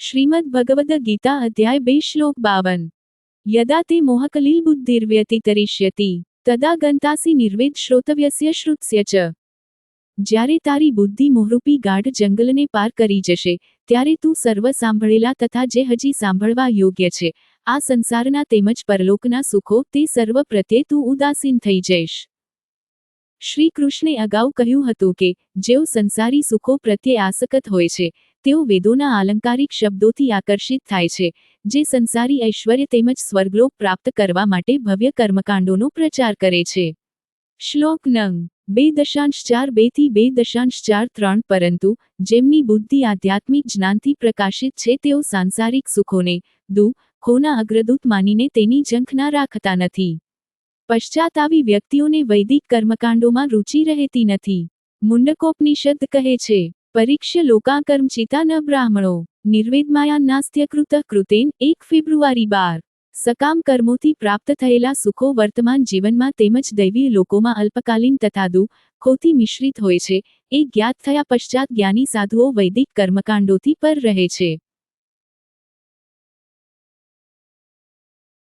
શ્રીમદ્ ભગવદ ગીતા અધ્યાય 2 શ્લોક 52 યદા તે મોહકલિલ બુદ્ધિર્વ્યતિતરિષ્યતિ તદા ગંતાસી નિર્વેદ શ્રોતવ્યસ્ય શ્રુત્સ્ય ચ। જ્યારે તારી બુદ્ધિ મોહરૂપી ગાઢ જંગલને પાર કરી જશે ત્યારે તું સર્વ સાંભળેલા તથા જે હજી સાંભળવા યોગ્ય છે આ સંસારના તેમજ પરલોકના સુખો તે સર્વ પ્રત્યે તું ઉદાસીન થઈ જઈશ। શ્રી કૃષ્ણે અગાઉ કહ્યું હતું કે જેઓ સંસારી સુખો પ્રત્યે આસક્ત હોય છે તેઓ વેદોના આલંકારિક શબ્દોથી આકર્ષિત થાય છે જે સંસારી ઐશ્વર્ય તેમજ સ્વર્ગલોક પ્રાપ્ત કરવા માટે ભવ્ય કર્મકાંડોનો પ્રચાર કરે છે। શ્લોક નંગ 2.42-2.43 પરંતુ જેમની બુદ્ધિ આધ્યાત્મિક જ્ઞાનથી પ્રકાશિત છે તેઓ સાંસારિક સુખોને દુઃખોના અગ્રદૂત માનીને તેની ઝંખ ના રાખતા નથી। પશ્ચાત આવી વ્યક્તિઓને વૈદિક કર્મકાંડોમાં રુચિ રહેતી નથી। મુંડકોપનિષદ કહે છે પરીક્ષ્ય લોકાકર્મચિતા ન બ્રાહ્મણો નિર્વેદમાયા નાસ્ત્યકૃત કૃતેન 1 ફેબ્રુઆરી 12 સકામ કર્મોથી પ્રાપ્ત થયેલા સુખો વર્તમાન જીવનમાં તેમજ દૈવીય લોકોમાં અલ્પકાલીન તથા દુઃખોથી મિશ્રિત હોય છે એ જ્ઞાત થયા પશ્ચાત જ્ઞાની સાધુઓ વૈદિક કર્મકાંડોથી પર રહે છે।